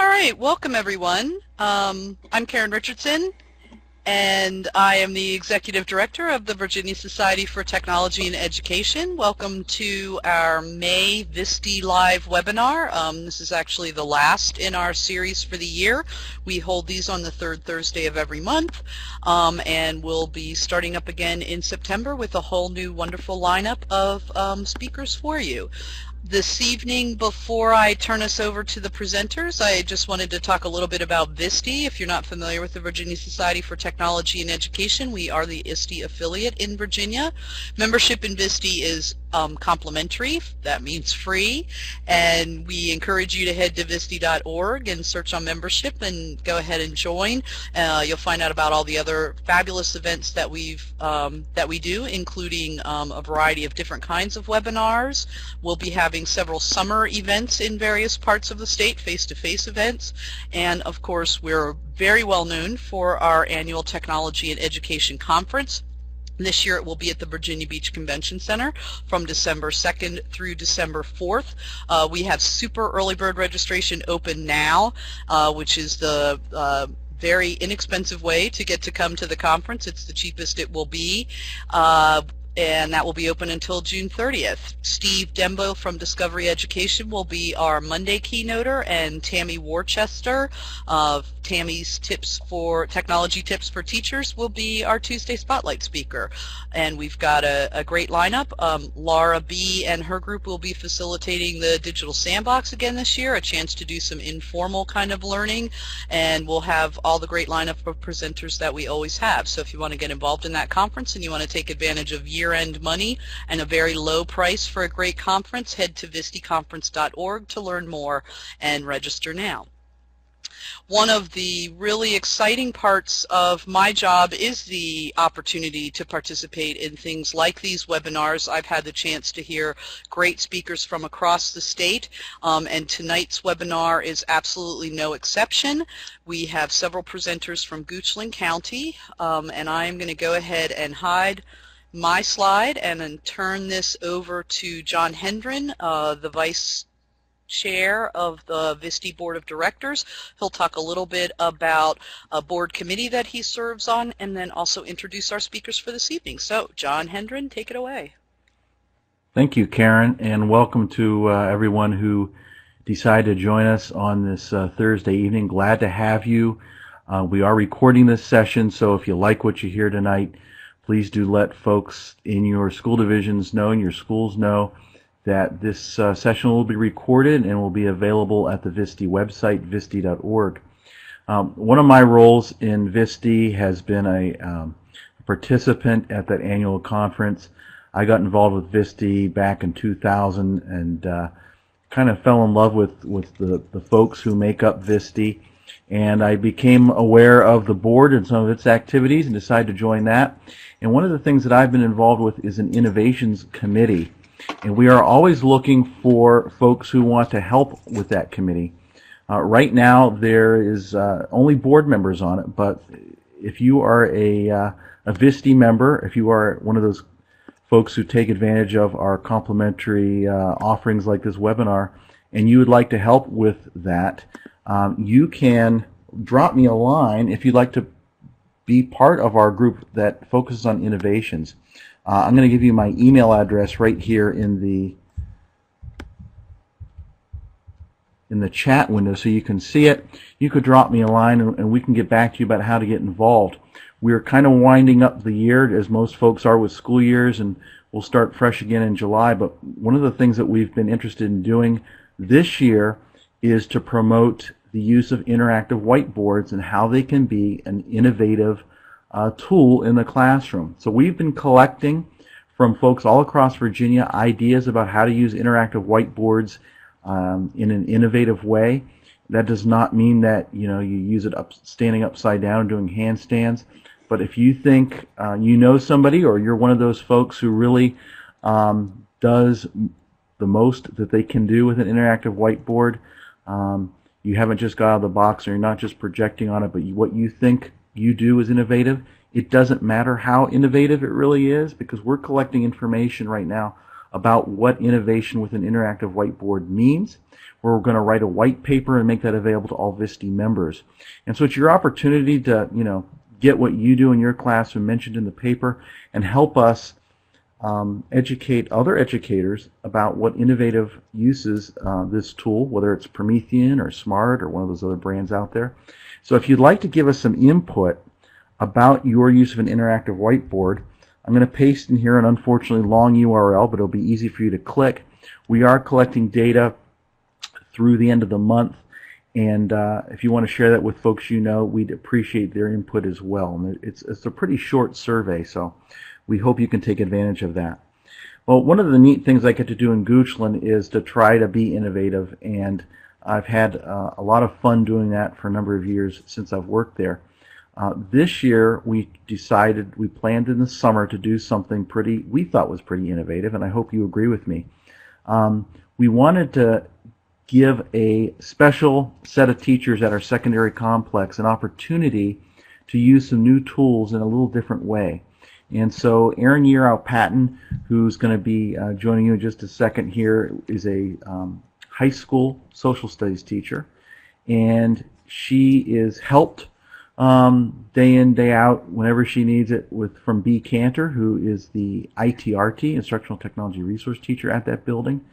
All right, welcome everyone. I'm Karen Richardson, and I am the Executive Director of the Virginia Society for Technology and Education. Welcome to our May VSTE Live webinar. This is actually the last in our series for the year. We hold these on the third Thursday of every month, and we'll be starting up again in September with a whole new wonderful lineup of speakers for you. This evening, before I turn us over to the presenters, I just wanted to talk a little bit about VSTE. If you're not familiar with the Virginia Society for Technology and Education, we are the ISTE affiliate in Virginia. Membership in VSTE is complimentary, that means free, and we encourage you to head to VSTE.org and search on membership and go ahead and join. You'll find out about all the other fabulous events that we do, including a variety of different kinds of webinars. We'll be having several summer events in various parts of the state, face-to-face events, and of course we're very well known for our annual Technology and Education Conference. This year it will be at the Virginia Beach Convention Center from December 2nd through December 4th. We have super early bird registration open now, which is the very inexpensive way to get to come to the conference. It's the cheapest it will be. And that will be open until June 30th. Steve Dembo from Discovery Education will be our Monday keynoter, and Tammy Worcester of Tammy's Technology Tips for Teachers will be our Tuesday Spotlight speaker. And we've got a great lineup. Laura B. and her group will be facilitating the Digital Sandbox again this year, a chance to do some informal kind of learning, and we'll have all the great lineup of presenters that we always have. So if you want to get involved in that conference and you want to take advantage of year-end money and a very low price for a great conference, head to VSTEconference.org to learn more and register now. One of the really exciting parts of my job is the opportunity to participate in things like these webinars. I've had the chance to hear great speakers from across the state, and tonight's webinar is absolutely no exception. We have several presenters from Goochland County, and I'm going to go ahead and hide my slide and then turn this over to John Hendren, the Vice Chair of the VSTE Board of Directors. He'll talk a little bit about a board committee that he serves on, and then also introduce our speakers for this evening. So, John Hendren, take it away. Thank you, Karen, and welcome to everyone who decided to join us on this Thursday evening. Glad to have you. We are recording this session, so if you like what you hear tonight, please do let folks in your school divisions know, and your schools know, that this session will be recorded and will be available at the VSTE website, VSTE.org. One of my roles in VSTE has been a participant at that annual conference. I got involved with VSTE back in 2000 and kind of fell in love with the folks who make up VSTE. And I became aware of the board and some of its activities and decided to join that. And one of the things that I've been involved with is an innovations committee. And we are always looking for folks who want to help with that committee. Right now there is only board members on it, but if you are a VSTE member, if you are one of those folks who take advantage of our complimentary offerings like this webinar, and you would like to help with that, you can drop me a line if you'd like to be part of our group that focuses on innovations. I'm going to give you my email address right here in the chat window so you can see it. You could drop me a line and we can get back to you about how to get involved. We're kind of winding up the year, as most folks are with school years, and we'll start fresh again in July. But one of the things that we've been interested in doing this year is to promote the use of interactive whiteboards and how they can be an innovative tool in the classroom. So we've been collecting from folks all across Virginia ideas about how to use interactive whiteboards in an innovative way. That does not mean that you use it standing upside down and doing handstands. But if you think you know somebody, or you're one of those folks who really does the most that they can do with an interactive whiteboard, you haven't just got out of the box, or you're not just projecting on it, but what you think you do is innovative. It doesn't matter how innovative it really is, because we're collecting information right now about what innovation with an interactive whiteboard means. We're going to write a white paper and make that available to all VSTE members. And so it's your opportunity to, get what you do in your classroom mentioned in the paper and help us educate other educators about what innovative uses this tool, whether it's Promethean or Smart or one of those other brands out there. So if you'd like to give us some input about your use of an interactive whiteboard, I'm going to paste in here an unfortunately long URL, but it'll be easy for you to click. We are collecting data through the end of the month, and if you want to share that with folks we'd appreciate their input as well. And it's a pretty short survey, so we hope you can take advantage of that. Well, one of the neat things I get to do in Goochland is to try to be innovative, and I've had a lot of fun doing that for a number of years since I've worked there. This year we planned in the summer to do something we thought was pretty innovative, and I hope you agree with me. We wanted to give a special set of teachers at our secondary complex an opportunity to use some new tools in a little different way. And so Erin Yearout-Patton, who's going to be joining you in just a second here, is a high school social studies teacher, and she is helped day in, day out, whenever she needs it, from B. Cantor, who is the ITRT, Instructional Technology Resource Teacher at that building.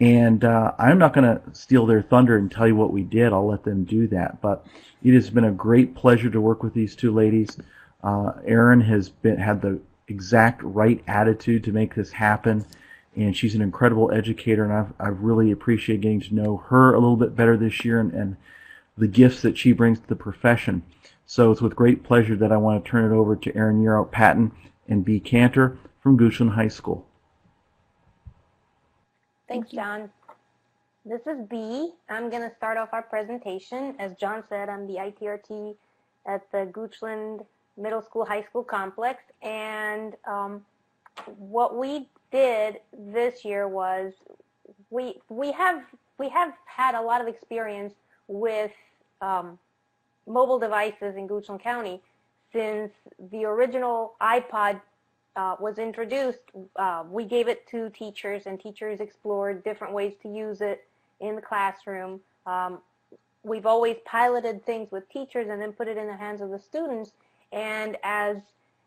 And I'm not going to steal their thunder and tell you what we did. I'll let them do that. But it has been a great pleasure to work with these two ladies. Erin has had the exact right attitude to make this happen, and she's an incredible educator, and I've really appreciated getting to know her a little bit better this year and the gifts that she brings to the profession. So it's with great pleasure that I want to turn it over to Erin Yearout-Patton and B. Cantor from Goochland High School. Thanks, John. This is B. I'm going to start off our presentation. As John said, I'm the ITRT at the Goochland Middle School High School complex, and what we did this year was we have had a lot of experience with mobile devices in Goochland County since the original iPod was introduced. We gave it to teachers, and teachers explored different ways to use it in the classroom. We've always piloted things with teachers and then put it in the hands of the students. And as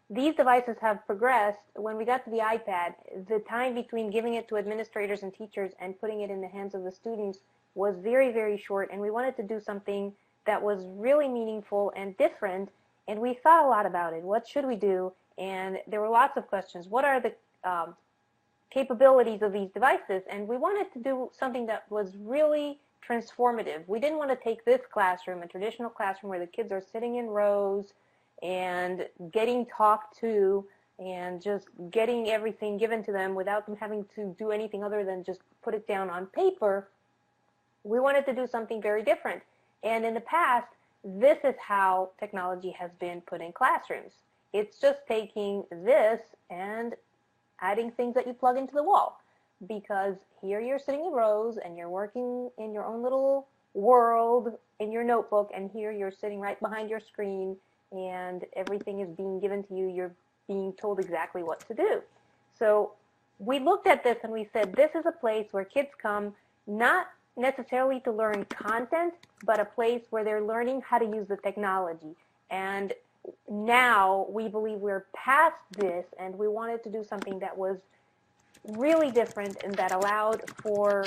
these devices have progressed, when we got to the iPad, the time between giving it to administrators and teachers and putting it in the hands of the students was very, very short. And we wanted to do something that was really meaningful and different. And we thought a lot about it. What should we do? And there were lots of questions. What are the capabilities of these devices? And we wanted to do something that was really transformative. We didn't want to take this classroom, a traditional classroom where the kids are sitting in rows and getting talked to and just getting everything given to them without them having to do anything other than just put it down on paper. We wanted to do something very different. And in the past, this is how technology has been put in classrooms. It's just taking this and adding things that you plug into the wall, because here you're sitting in rows and you're working in your own little world in your notebook, and here you're sitting right behind your screen and everything is being given to you. You're being told exactly what to do. So we looked at this and we said, this is a place where kids come not necessarily to learn content, but a place where they're learning how to use the technology. And now we believe we're past this, and we wanted to do something that was really different and that allowed for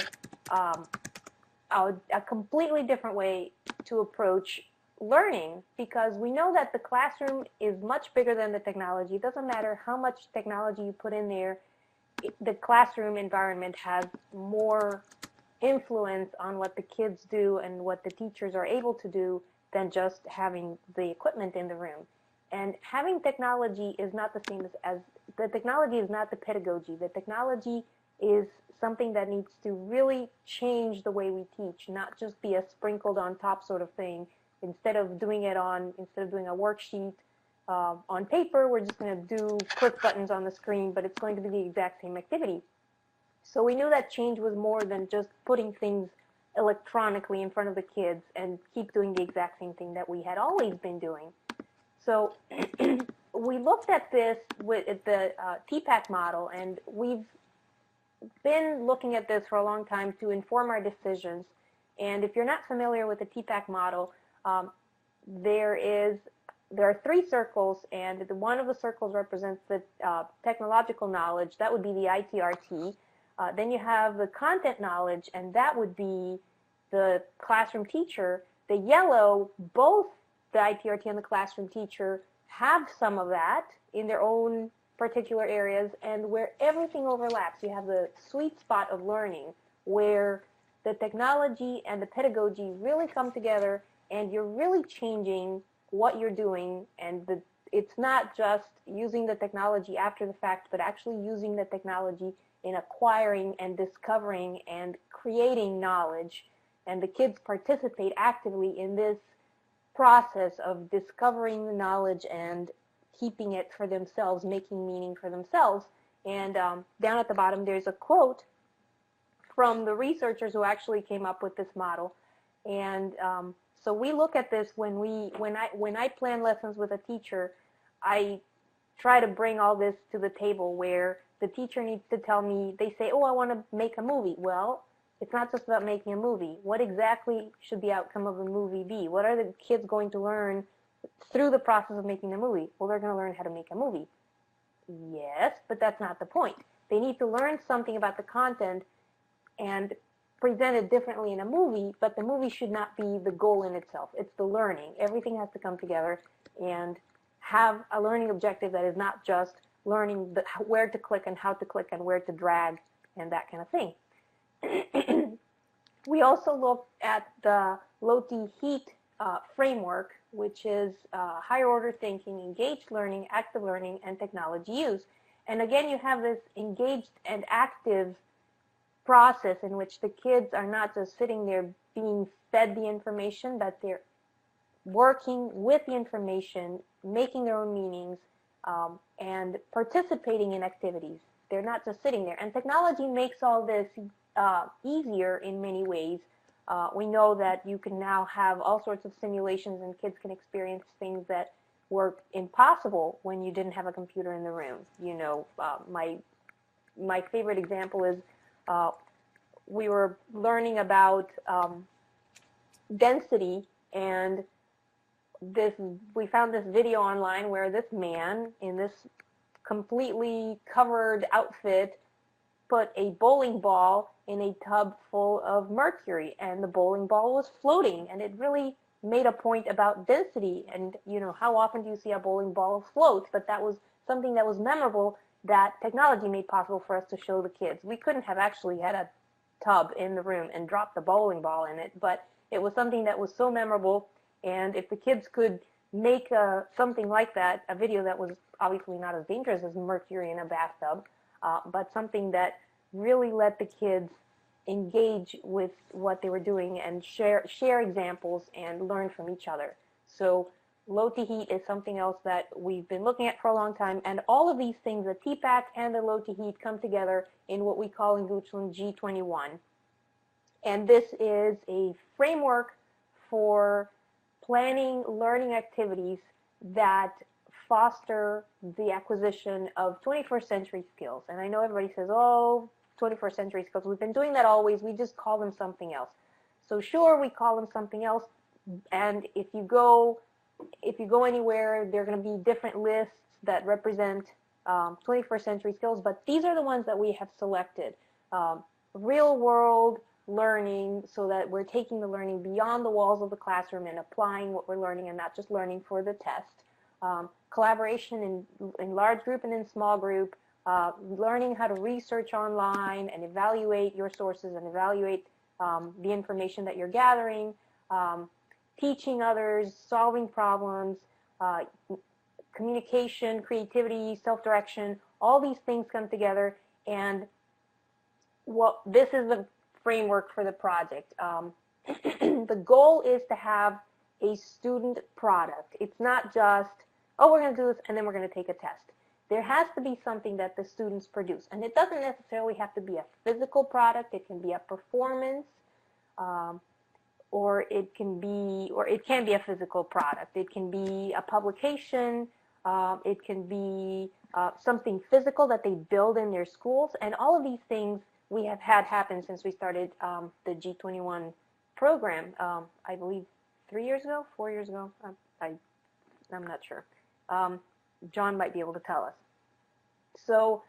a completely different way to approach learning, because we know that the classroom is much bigger than the technology. It doesn't matter how much technology you put in there, the classroom environment has more influence on what the kids do and what the teachers are able to do than just having the equipment in the room. And having technology is not the same as the technology is not the pedagogy. The technology is something that needs to really change the way we teach, not just be a sprinkled on top sort of thing. Instead of doing a worksheet on paper, we're just going to do click buttons on the screen, but it's going to be the exact same activity. So we knew that change was more than just putting things electronically in front of the kids and keep doing the exact same thing that we had always been doing. So we looked at this with the TPAC model, and we've been looking at this for a long time to inform our decisions. And if you're not familiar with the TPACK model, there are 3 circles, and one of the circles represents the technological knowledge. That would be the ITRT. Then you have the content knowledge, and that would be the classroom teacher. The yellow, both the ITRT and the classroom teacher have some of that in their own particular areas, and where everything overlaps, you have the sweet spot of learning where the technology and the pedagogy really come together, and you're really changing what you're doing, and it's not just using the technology after the fact, but actually using the technology in acquiring and discovering and creating knowledge. And the kids participate actively in this process of discovering the knowledge and keeping it for themselves, making meaning for themselves. And down at the bottom, there's a quote from the researchers who actually came up with this model. And so we look at this when I plan lessons with a teacher, I try to bring all this to the table where the teacher needs to tell me, they say, oh, I want to make a movie. Well, it's not just about making a movie. What exactly should the outcome of a movie be? What are the kids going to learn through the process of making the movie? Well, they're going to learn how to make a movie. Yes, but that's not the point. They need to learn something about the content and present it differently in a movie, but the movie should not be the goal in itself. It's the learning. Everything has to come together and have a learning objective that is not just learning where to click and how to click and where to drag and that kind of thing. We also looked at the low-T-heat framework, which is higher order thinking, engaged learning, active learning, and technology use. And again, you have this engaged and active process in which the kids are not just sitting there being fed the information, but they're working with the information, making their own meanings, and participating in activities. They're not just sitting there. And technology makes all this easier in many ways. We know that you can now have all sorts of simulations and kids can experience things that were impossible when you didn't have a computer in the room. You know, my favorite example is we were learning about density, and we found this video online where this man in this completely covered outfit put a bowling ball in a tub full of mercury, and the bowling ball was floating, and it really made a point about density. And you know, how often do you see a bowling ball float? But that was something that was memorable that technology made possible for us to show the kids. We couldn't have actually had a tub in the room and dropped the bowling ball in it, but it was something that was so memorable. And if the kids could make something like that, a video that was obviously not as dangerous as mercury in a bathtub, but something that really let the kids engage with what they were doing and share examples and learn from each other. So low-T-heat is something else that we've been looking at for a long time, and all of these things, the TPACK and the low-T-heat, come together in what we call in Goochland G21. And this is a framework for planning learning activities that foster the acquisition of 21st century skills. And I know everybody says, oh, 21st century skills. We've been doing that always. We just call them something else. So sure, we call them something else. And if you go anywhere, there are going to be different lists that represent 21st century skills. But these are the ones that we have selected. Real world learning, so that we're taking the learning beyond the walls of the classroom and applying what we're learning and not just learning for the test. Collaboration in large group and in small group, learning how to research online and evaluate your sources and evaluate the information that you're gathering, teaching others, solving problems, communication, creativity, self-direction, all these things come together. And this is the framework for the project. The goal is to have a student product. It's not just, oh, we're going to do this and then we're going to take a test. There has to be something that the students produce. And it doesn't necessarily have to be a physical product. It can be a performance, or it can be a physical product. It can be a publication. It can be something physical that they build in their schools, and all of these things we have had happen since we started the G21 program, I believe 3 years ago, 4 years ago, I'm not sure. John might be able to tell us. So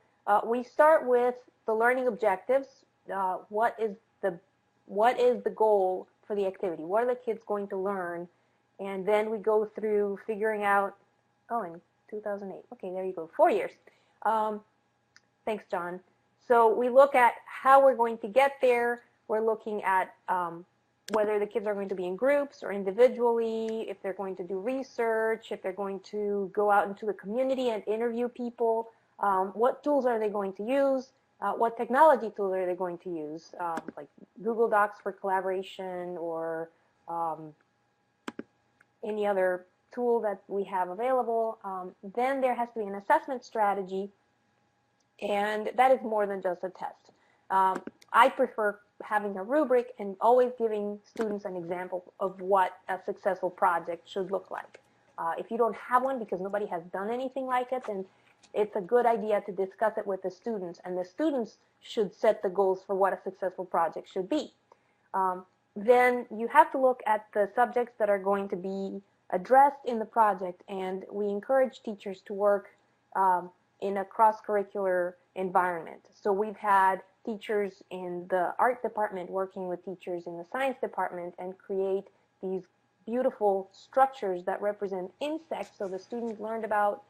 we start with the learning objectives. What is the goal for the activity? What are the kids going to learn? And then we go through figuring out, in 2008. Okay, there you go, 4 years. Thanks, John. So we look at how we're going to get there. We're looking at whether the kids are going to be in groups or individually, if they're going to do research, if they're going to go out into the community and interview people, what tools are they going to use, what technology tools are they going to use, like Google Docs for collaboration or any other tool that we have available. Then there has to be an assessment strategy, and that is more than just a test. I prefer having a rubric and always giving students an example of what a successful project should look like. If you don't have one because nobody has done anything like it, then it's a good idea to discuss it with the students, and the students should set the goals for what a successful project should be. Then you have to look at the subjects that are going to be addressed in the project, and we encourage teachers to work in a cross-curricular environment. So we've had teachers in the art department working with teachers in the science department and create these beautiful structures that represent insects. So the students learned about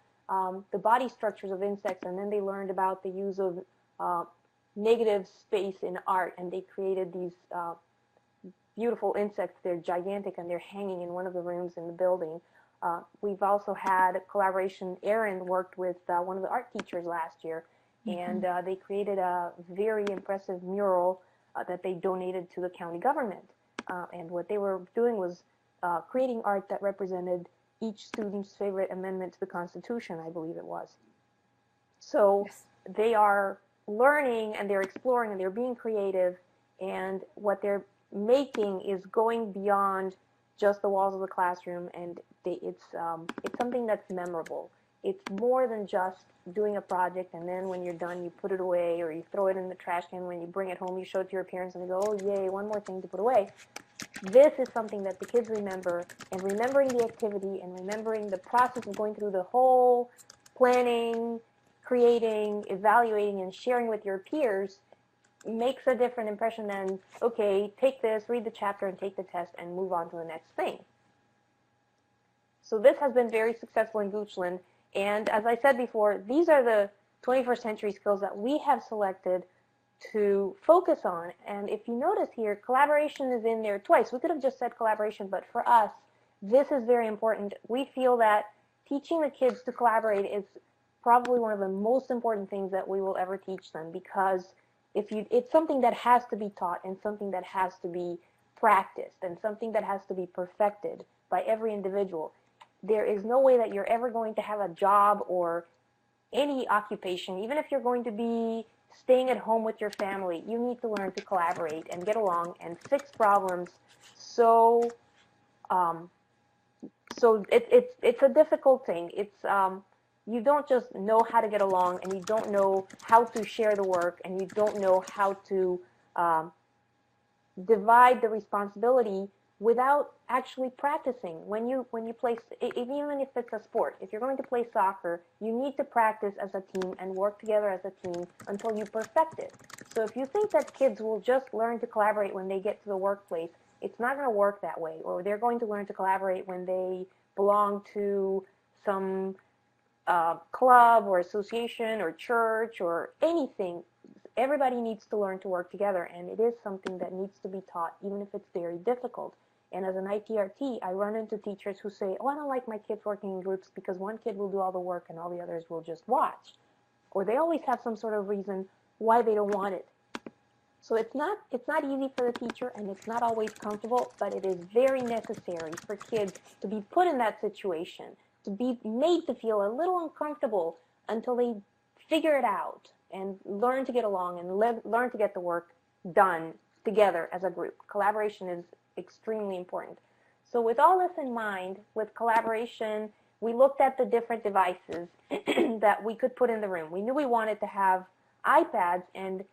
the body structures of insects, and then they learned about the use of negative space in art, and they created these beautiful insects. They're gigantic, and they're hanging in one of the rooms in the building. We've also had a collaboration. Erin worked with one of the art teachers last year, and they created a very impressive mural that they donated to the county government. And what they were doing was creating art that represented each student's favorite amendment to the Constitution, I believe it was. So yes, they are learning, and they're exploring, and they're being creative, and what they're making is going beyond just the walls of the classroom, and it's something that's memorable. It's more than just doing a project, and then when you're done, you put it away, or you throw it in the trash can. When you bring it home, you show it to your parents, and they go, oh, yay, one more thing to put away. This is something that the kids remember, and remembering the activity and remembering the process of going through the whole planning, creating, evaluating, and sharing with your peers makes a different impression than, okay, take this, read the chapter, and take the test, and move on to the next thing. So this has been very successful in Goochland, and as I said before, these are the 21st century skills that we have selected to focus on. And if you notice here, collaboration is in there twice. We could have just said collaboration, but for us, this is very important. We feel that teaching the kids to collaborate is probably one of the most important things that we will ever teach them, because it's something that has to be taught, and something that has to be practiced, and something that has to be perfected by every individual. There is no way that you're ever going to have a job or any occupation, even if you're going to be staying at home with your family, you need to learn to collaborate and get along and fix problems. So it's a difficult thing. It's you don't just know how to get along, and you don't know how to share the work, and you don't know how to divide the responsibility without actually practicing. When you play, even if it's a sport, if you're going to play soccer, you need to practice as a team and work together as a team until you perfect it. So if you think that kids will just learn to collaborate when they get to the workplace, it's not going to work that way. Or they're going to learn to collaborate when they belong to some club or association or church or anything. Everybody needs to learn to work together, and it is something that needs to be taught, even if it's very difficult. And as an ITRT, I run into teachers who say, oh, I don't like my kids working in groups because one kid will do all the work and all the others will just watch. Or they always have some sort of reason why they don't want it. So it's not easy for the teacher, and it's not always comfortable, but it is very necessary for kids to be put in that situation, to be made to feel a little uncomfortable until they figure it out and learn to get along and learn to get the work done together as a group. Collaboration is extremely important. So with all this in mind, with collaboration, we looked at the different devices that we could put in the room. We knew we wanted to have iPads, and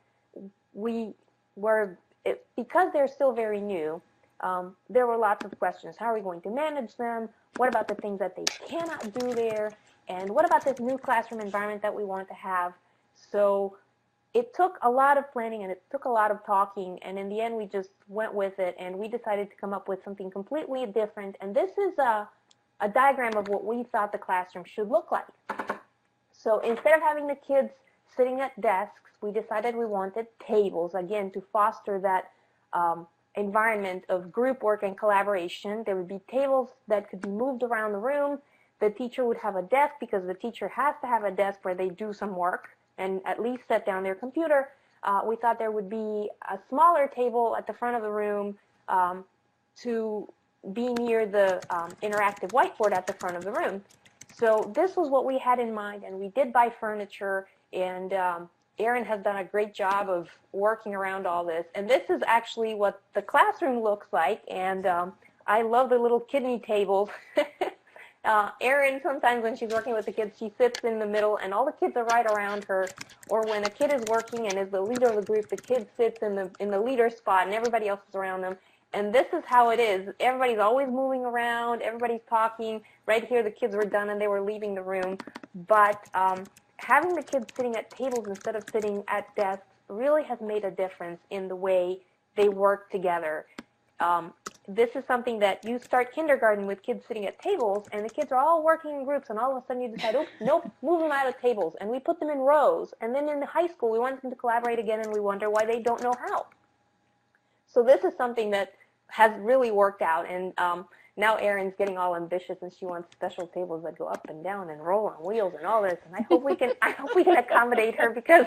because they're still very new, there were lots of questions. How are we going to manage them? What about the things that they cannot do there? And what about this new classroom environment that we want to have? So it took a lot of planning and it took a lot of talking, and in the end we just went with it, and we decided to come up with something completely different. And this is a diagram of what we thought the classroom should look like. So instead of having the kids sitting at desks, we decided we wanted tables, again, to foster that environment of group work and collaboration. There would be tables that could be moved around the room. The teacher would have a desk, because the teacher has to have a desk where they do some work and at least set down their computer. We thought there would be a smaller table at the front of the room to be near the interactive whiteboard at the front of the room. So this was what we had in mind, and we did buy furniture, and Erin has done a great job of working around all this. And this is actually what the classroom looks like, and I love the little kidney tables. Erin, sometimes when she's working with the kids, she sits in the middle, and all the kids are right around her. Or when a kid is working and is the leader of the group, the kid sits in the leader spot, and everybody else is around them. And this is how it is. Everybody's always moving around. Everybody's talking. Right here, the kids were done, and they were leaving the room. But having the kids sitting at tables instead of sitting at desks really has made a difference in the way they work together. This is something that you start kindergarten with kids sitting at tables, and the kids are all working in groups, and all of a sudden you decide, oh, nope, move them out of tables, and we put them in rows. And then in the high school, we want them to collaborate again, and we wonder why they don't know how. So this is something that has really worked out, and now Erin's getting all ambitious, and she wants special tables that go up and down and roll on wheels and all this. And I hope we can accommodate her, because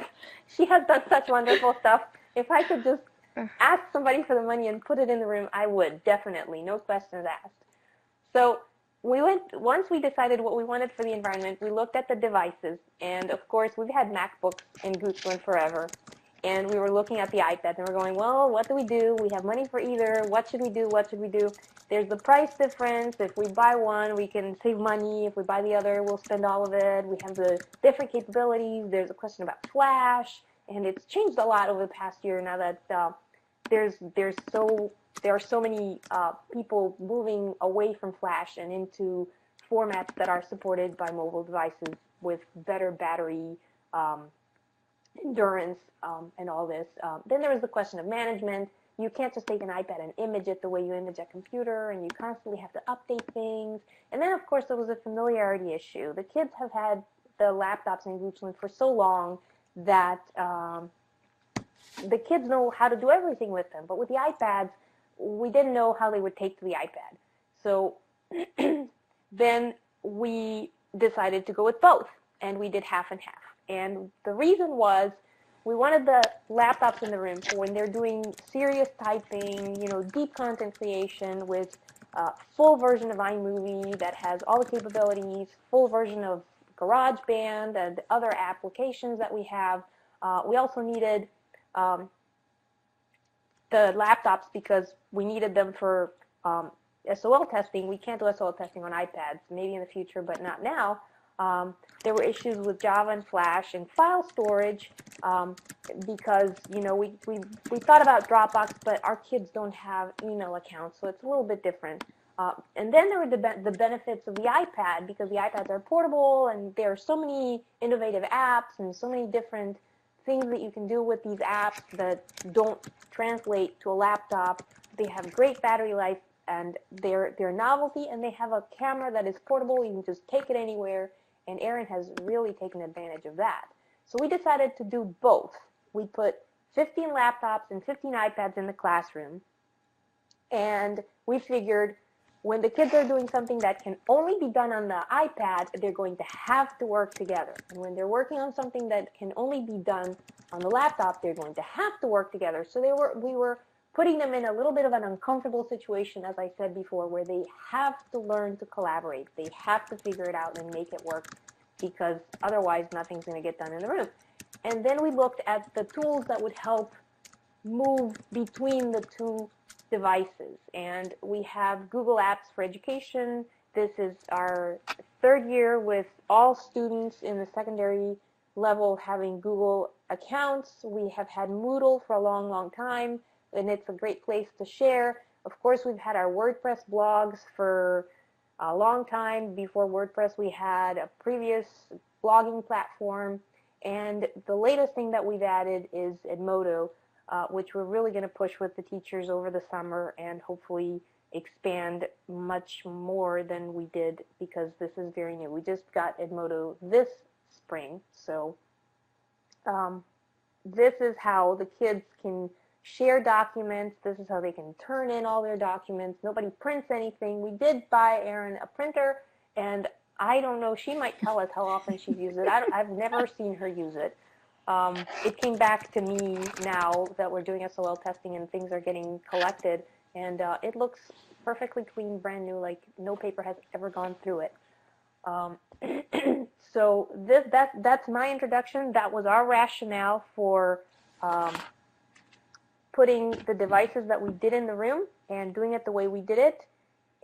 she has done such wonderful stuff. If I could just ask somebody for the money and put it in the room, I would, definitely, no questions asked. So once we decided what we wanted for the environment, we looked at the devices, and of course we've had MacBooks in Goochland forever, and we were looking at the iPads, and we're going, well, what do? We have money for either. What should we do? What should we do? There's the price difference. If we buy one, we can save money. If we buy the other, we'll spend all of it. We have the different capabilities. There's a question about Flash, and it's changed a lot over the past year now that there are so many people moving away from Flash and into formats that are supported by mobile devices with better battery endurance and all this. Then there was the question of management. You can't just take an iPad and image it the way you image a computer, and you constantly have to update things. And then, of course, there was a familiarity issue. The kids have had the laptops in Goochland for so long that the kids know how to do everything with them. But with the iPads, we didn't know how they would take to the iPad. So then we decided to go with both, and we did half and half. And the reason was we wanted the laptops in the room for when they're doing serious typing, deep content creation with a full version of iMovie that has all the capabilities, full version of GarageBand and other applications that we have. We also needed the laptops because we needed them for SOL testing. We can't do SOL testing on iPads, maybe in the future, but not now. There were issues with Java and Flash and file storage because, we thought about Dropbox, but our kids don't have email accounts, so it's a little bit different. And then there were the benefits of the iPad, because the iPads are portable, and there are so many innovative apps and so many different things that you can do with these apps that don't translate to a laptop. They have great battery life, and they're novelty, and they have a camera that is portable. You can just take it anywhere, and Erin has really taken advantage of that. So we decided to do both. We put 15 laptops and 15 iPads in the classroom, and we figured when the kids are doing something that can only be done on the iPad, they're going to have to work together. And when they're working on something that can only be done on the laptop, they're going to have to work together. So we were putting them in a little bit of an uncomfortable situation, as I said before, where they have to learn to collaborate. They have to figure it out and make it work, because otherwise nothing's going to get done in the room. And then we looked at the tools that would help move between the two devices. And we have Google Apps for education, This is our third year with all students in the secondary level having Google accounts. We have had Moodle for a long, long time, and it's a great place to share. Of course, we've had our WordPress blogs for a long time. Before WordPress, we had a previous blogging platform, and the latest thing that we've added is Edmodo, which we're really going to push with the teachers over the summer and hopefully expand much more than we did, because this is very new. We just got Edmodo this spring, so this is how the kids can share documents. This is how they can turn in all their documents. Nobody prints anything. We did buy Erin a printer, and I don't know, she might tell us how often she's used it. I've never seen her use it. It came back to me now that we're doing SOL testing and things are getting collected, and it looks perfectly clean, brand new, like no paper has ever gone through it. So that's my introduction. That was our rationale for putting the devices that we did in the room and doing it the way we did it.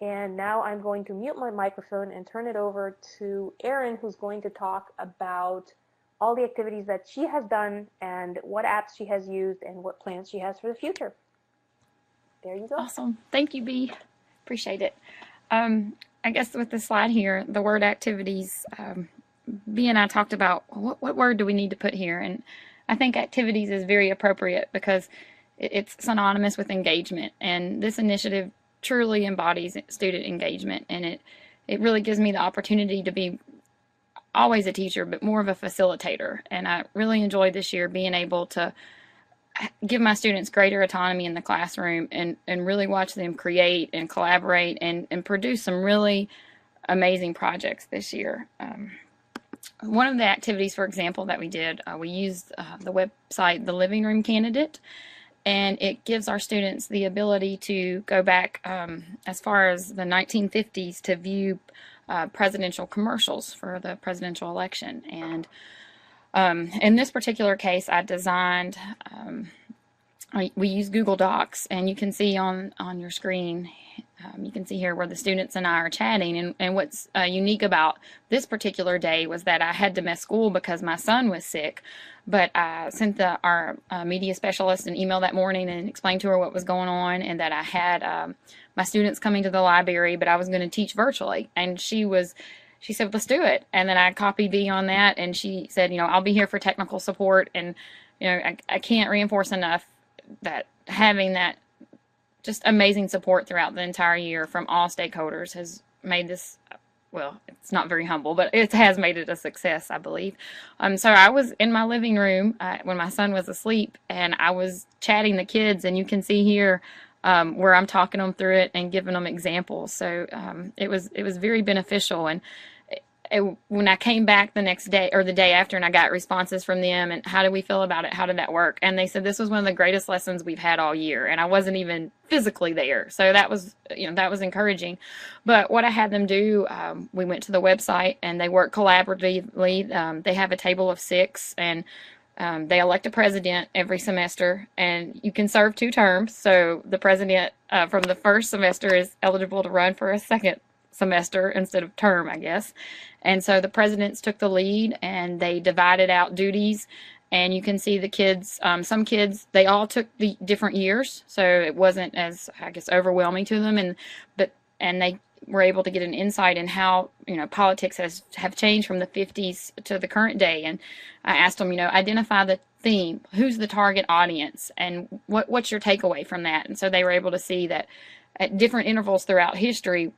And now I'm going to mute my microphone and turn it over to Erin, who's going to talk about all the activities that she has done and what apps she has used and what plans she has for the future. There you go. Awesome. Thank you, Bea. Appreciate it. I guess with the slide here, the word activities, Bea and I talked about what word do we need to put here, and I think activities is very appropriate because it's synonymous with engagement, and this initiative truly embodies student engagement, and it really gives me the opportunity to be always a teacher, but more of a facilitator. And I really enjoyed this year being able to give my students greater autonomy in the classroom and really watch them create and collaborate and produce some really amazing projects this year. One of the activities, for example, that we did, we used the website, The Living Room Candidate, and it gives our students the ability to go back as far as the 1950s to view presidential commercials for the presidential election. And in this particular case, I designed, we use Google Docs, and you can see on your screen, you can see here where the students and I are chatting. And what's unique about this particular day was that I had to miss school because my son was sick. But I sent our media specialist an email that morning and explained to her what was going on, and that I had my students coming to the library, but I was going to teach virtually. And she said, let's do it. And then I copied Bea on that, and she said, I'll be here for technical support. And, I can't reinforce enough that having that just amazing support throughout the entire year from all stakeholders has made this, well, it's not very humble, but it has made it a success, I believe. So I was in my living room when my son was asleep, and I was chatting the kids, and you can see here where I'm talking them through it and giving them examples. So it was very beneficial. And when I came back the next day or the day after, and I got responses from them, and how did we feel about it? How did that work? And they said this was one of the greatest lessons we've had all year, and I wasn't even physically there. So that was, that was encouraging. But what I had them do, we went to the website and they work collaboratively. They have a table of 6, and they elect a president every semester, and you can serve 2 terms. So the president from the first semester is eligible to run for a second semester instead of term, I guess. And so the presidents took the lead, and they divided out duties. And you can see the kids, some kids, they all took the different years, so it wasn't as, I guess, overwhelming to them. And they were able to get an insight in how, politics have changed from the 50s to the current day. And I asked them, identify the theme, who's the target audience, and what's your takeaway from that? And so they were able to see that at different intervals throughout history,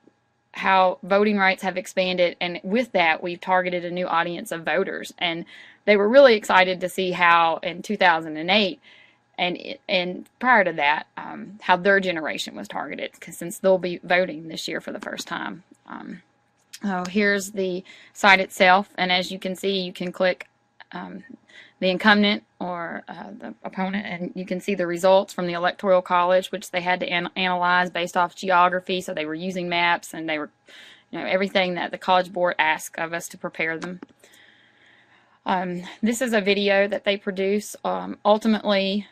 how voting rights have expanded, and with that we've targeted a new audience of voters. And they were really excited to see how in 2008 and prior to that, how their generation was targeted, since they'll be voting this year for the first time. Here's the site itself, and as you can see, you can click the incumbent or the opponent, and you can see the results from the Electoral College, which they had to analyze based off geography. So they were using maps, and they were, everything that the College Board asked of us to prepare them. This is a video that they produce. Ultimately,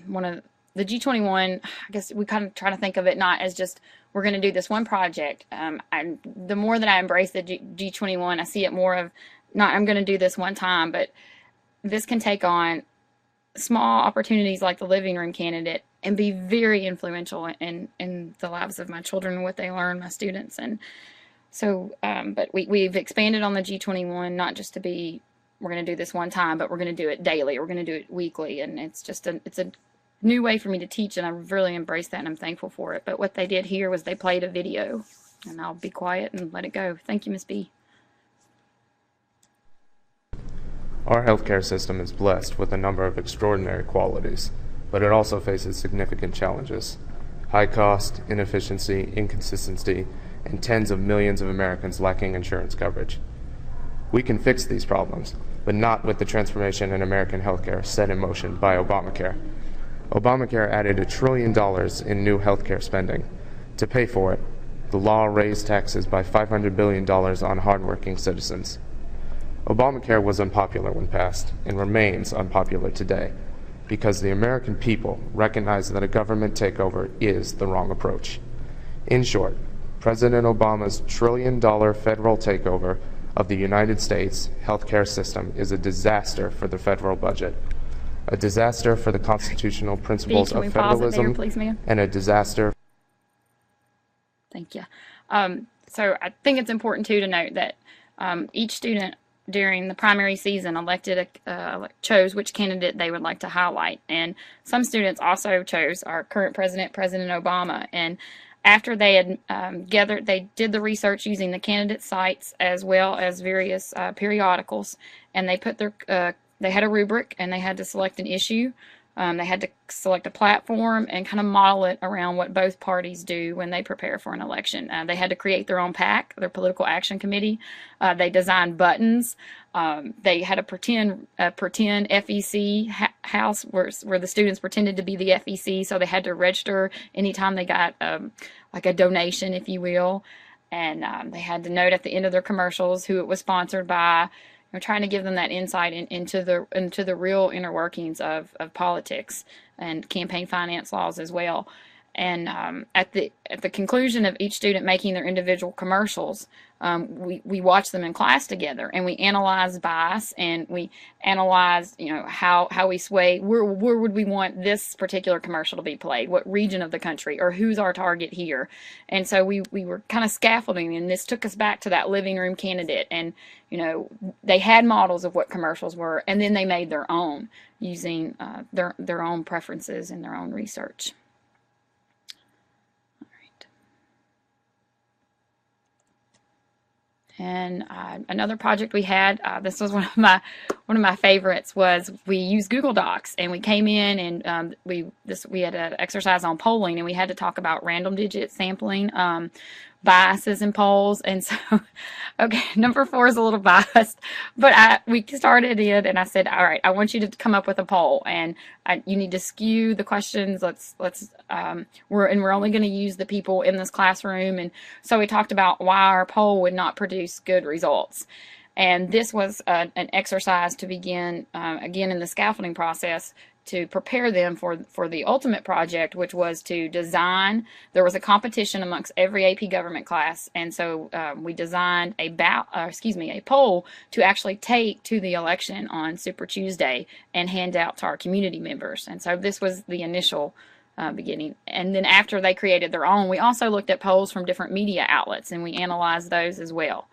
one of the G21, I guess we kind of try to think of it not as just we're going to do this one project. The more that I embrace the G21, I see it more of not I'm going to do this one time, but this can take on small opportunities like the living room candidate and be very influential in the lives of my children and what they learn, my students. And so, but we've expanded on the G21, not just to be, we're going to do this one time, but we're going to do it daily. We're going to do it weekly. And it's just it's a new way for me to teach, and I've really embraced that, and I'm thankful for it. But what they did here was they played a video, and I'll be quiet and let it go. Thank you, Ms. B. Our healthcare system is blessed with a number of extraordinary qualities, but it also faces significant challenges. High cost, inefficiency, inconsistency, and tens of millions of Americans lacking insurance coverage. We can fix these problems, but not with the transformation in American healthcare set in motion by Obamacare. Obamacare added $1 trillion in new healthcare spending. To pay for it, the law raised taxes by $500 billion on hardworking citizens. Obamacare was unpopular when passed and remains unpopular today because the American people recognize that a government takeover is the wrong approach. In short, President Obama's $1 trillion federal takeover of the United States healthcare system is a disaster for the federal budget, a disaster for the constitutional principles of federalism, please, and a disaster. Thank you. So I think it's important too to note that each student during the primary season chose which candidate they would like to highlight, and some students also chose our current president, President Obama. And after they had they did the research using the candidate sites as well as various periodicals, and they put they had a rubric, and they had to select an issue. They had to select a platform and kind of model it around what both parties do when they prepare for an election. They had to create their own PAC, their political action committee. They designed buttons. They had a pretend FEC house where the students pretended to be the FEC, so they had to register anytime they got like a donation, if you will. And they had to note at the end of their commercials who it was sponsored by. We're trying to give them that insight into the real inner workings of politics and campaign finance laws as well. And at the conclusion of each student making their individual commercials, we watch them in class together, and we analyze bias, and we analyze how we sway. Where would we want this particular commercial to be played? What region of the country, or who's our target here? And so we were kind of scaffolding, and this took us back to that living room candidate. And they had models of what commercials were, and then they made their own using their own preferences and their own research. And another project we had, this was one of my favorites, was we used Google Docs, and we came in and we had an exercise on polling, and we had to talk about random digit sampling, biases in polls. And so, okay, number 4 is a little biased, but we started it, and I said, all right, I want you to come up with a poll, and you need to skew the questions. We're only going to use the people in this classroom. And so we talked about why our poll would not produce good results. And this was an exercise to begin, again, in the scaffolding process, to prepare them for the ultimate project, which was to design. There was a competition amongst every AP government class, and so we designed a poll to actually take to the election on Super Tuesday and hand out to our community members. And so this was the initial beginning. And then after they created their own, we also looked at polls from different media outlets, and we analyzed those as well.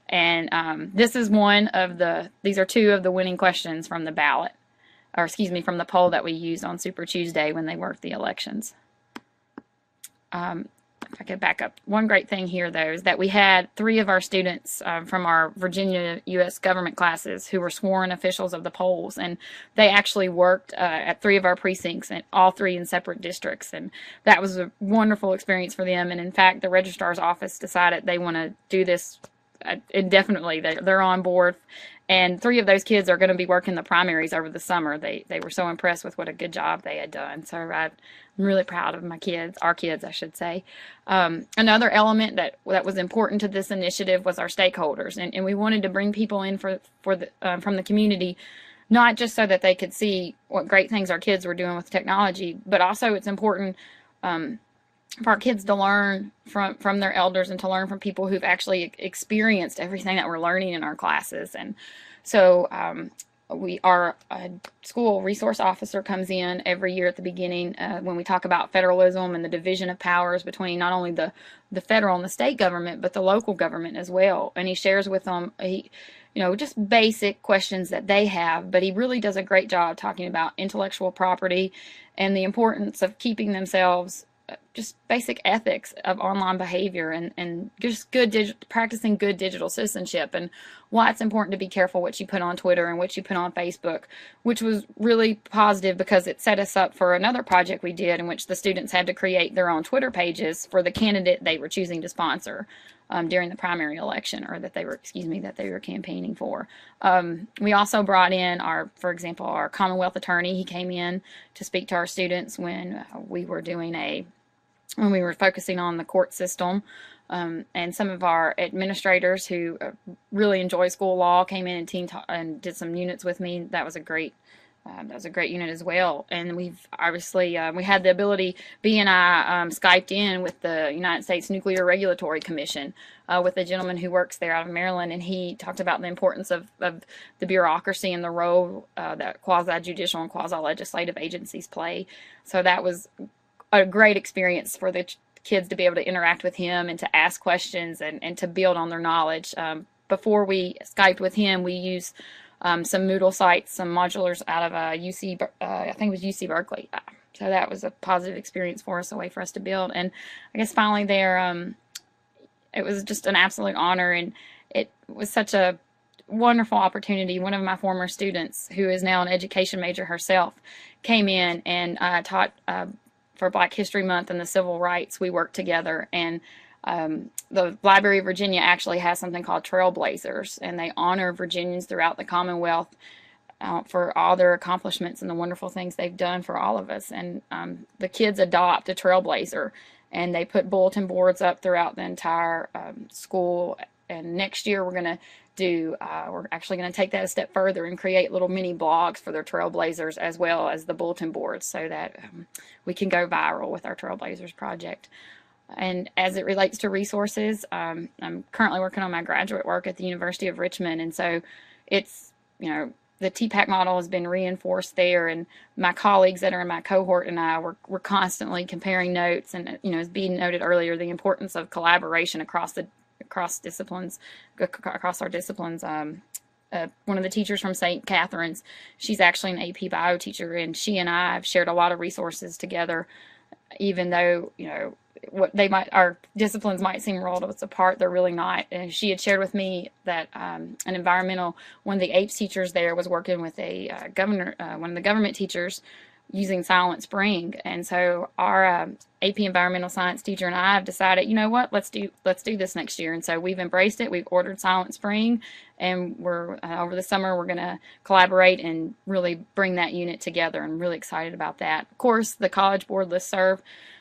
And this is these are 2 of the winning questions from the ballot. From the poll that we used on Super Tuesday when they worked the elections. If I could back up, one great thing here, though, is that we had 3 of our students from our Virginia U.S. government classes who were sworn officials of the polls, and they actually worked at 3 of our precincts, and all 3 in separate districts, and that was a wonderful experience for them. And in fact, the registrar's office decided they want to do this indefinitely. They're on board. And 3 of those kids are going to be working the primaries over the summer. They were so impressed with what a good job they had done. So I'm really proud of our kids, I should say. Another element that was important to this initiative was our stakeholders. And we wanted to bring people in from the community not just so that they could see what great things our kids were doing with technology, but also it's important for our kids to learn from their elders and to learn from people who've actually experienced everything that we're learning in our classes. And so our school resource officer comes in every year at the beginning when we talk about federalism and the division of powers between not only the federal and the state government, but the local government as well. And he shares with them, just basic questions that they have, but he really does a great job talking about intellectual property and the importance of keeping themselves, just basic ethics of online behavior and just practicing good digital citizenship, and why it's important to be careful what you put on Twitter and what you put on Facebook, which was really positive because it set us up for another project we did in which the students had to create their own Twitter pages for the candidate they were choosing to sponsor during the primary election, or that they were campaigning for. We also brought in for example, our Commonwealth attorney. He came in to speak to our students when we were focusing on the court system. And some of our administrators who really enjoy school law came in and did some units with me. That was a great unit as well. And we've obviously, we had the ability, B and I Skyped in with the United States Nuclear Regulatory Commission with a gentleman who works there out of Maryland, and he talked about the importance of the bureaucracy and the role that quasi-judicial and quasi-legislative agencies play. So that was a great experience for the kids to be able to interact with him and to ask questions and to build on their knowledge. Before we Skyped with him, we used some Moodle sites, some modulars out of I think it was UC Berkeley. So that was a positive experience for us, a way for us to build. And I guess finally there, it was just an absolute honor, and it was such a wonderful opportunity. One of my former students, who is now an education major herself, came in and taught for Black History Month and the Civil Rights. We worked together, and the Library of Virginia actually has something called Trailblazers, and they honor Virginians throughout the Commonwealth for all their accomplishments and the wonderful things they've done for all of us. And the kids adopt a Trailblazer, and they put bulletin boards up throughout the entire school. And next year we're actually going to take that a step further and create little mini blogs for their Trailblazers as well as the bulletin boards, so that we can go viral with our Trailblazers project. And as it relates to resources, I'm currently working on my graduate work at the University of Richmond, and so it's, the TPAC model has been reinforced there, and my colleagues that are in my cohort and I, we're constantly comparing notes, and as being noted earlier, the importance of collaboration across disciplines, across our disciplines. One of the teachers from St. Catherine's, she's actually an AP Bio teacher, and she and I have shared a lot of resources together, even though, our disciplines might seem worlds apart, they're really not. And she had shared with me that one of the APES teachers there was working with one of the government teachers using Silent Spring. And so our AP Environmental Science teacher and I have decided, let's do this next year. And so we've embraced it. We've ordered Silent Spring, and we're over the summer we're going to collaborate and really bring that unit together. I'm really excited about that. Of course, the College Board listserv,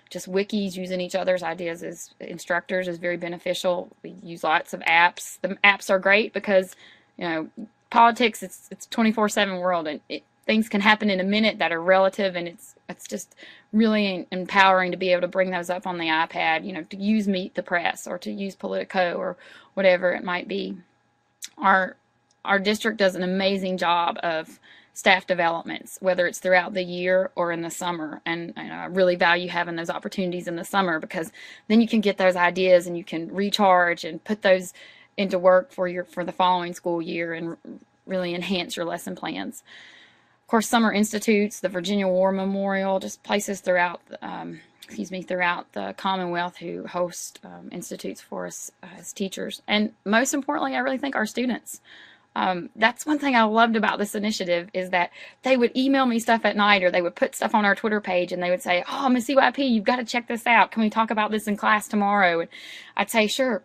just wikis, using each other's ideas as instructors, is very beneficial. We use lots of apps. The apps are great because, politics, it's a 24/7 world, and things can happen in a minute that are relative, and it's just really empowering to be able to bring those up on the iPad, to use Meet the Press or to use Politico or whatever it might be. Our district does an amazing job of staff developments, whether it's throughout the year or in the summer. And I really value having those opportunities in the summer, because then you can get those ideas and you can recharge and put those into work for the following school year and really enhance your lesson plans. Of course, summer institutes, the Virginia War Memorial, just places throughout the Commonwealth who host institutes for us as teachers. And most importantly, I really think our students. That's one thing I loved about this initiative, is that they would email me stuff at night, or they would put stuff on our Twitter page, and they would say, "Oh, Miss CYP, you've got to check this out. Can we talk about this in class tomorrow?" And I'd say, "Sure,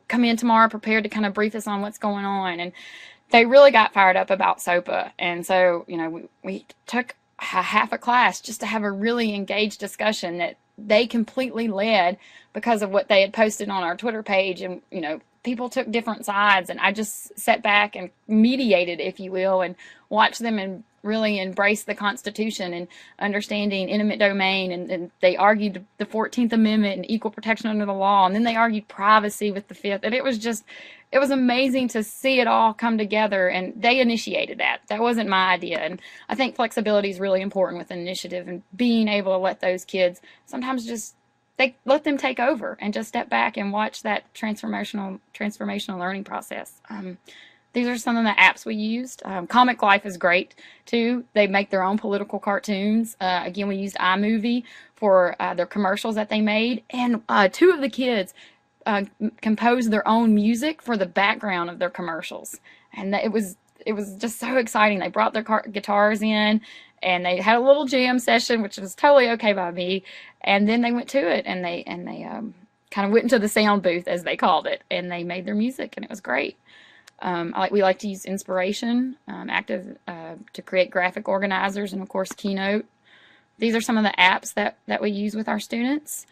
come in tomorrow prepared to kind of brief us on what's going on." And they really got fired up about SOPA. And so, we took half a class just to have a really engaged discussion that they completely led because of what they had posted on our Twitter page. And, people took different sides, and I just sat back and mediated, if you will, and watched them and really embrace the Constitution and understanding eminent domain, and they argued the 14th Amendment and equal protection under the law, and then they argued privacy with the 5th, and it was amazing to see it all come together, and they initiated that. That wasn't my idea, and I think flexibility is really important with an initiative, and being able to let those kids sometimes just let them take over and just step back and watch that transformational learning process. These are some of the apps we used. Comic Life is great too. They make their own political cartoons. Again, we used iMovie for their commercials that they made, and 2 of the kids composed their own music for the background of their commercials, and it was just so exciting. They brought their guitars in, and they had a little jam session, which was totally okay by me. And then they went to it, and they kind of went into the sound booth, as they called it, and they made their music, and it was great. We like to use Inspiration, Active, to create graphic organizers, and of course Keynote. These are some of the apps that we use with our students.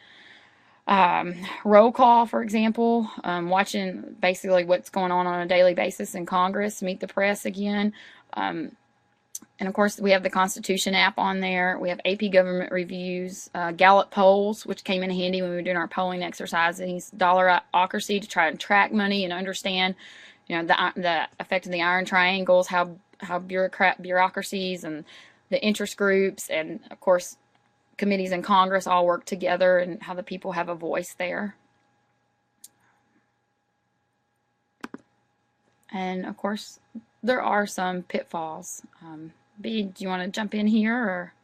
Roll Call, for example, watching basically what's going on a daily basis in Congress, Meet the Press again. And of course, we have the Constitution app on there. We have AP Government Reviews, Gallup polls, which came in handy when we were doing our polling exercises, Dollarocracy to try and track money and understand, the effect of the iron triangles, how bureaucracies and the interest groups, and of course, committees in Congress all work together, and how the people have a voice there. And of course, there are some pitfalls. B, do you want to jump in here, or?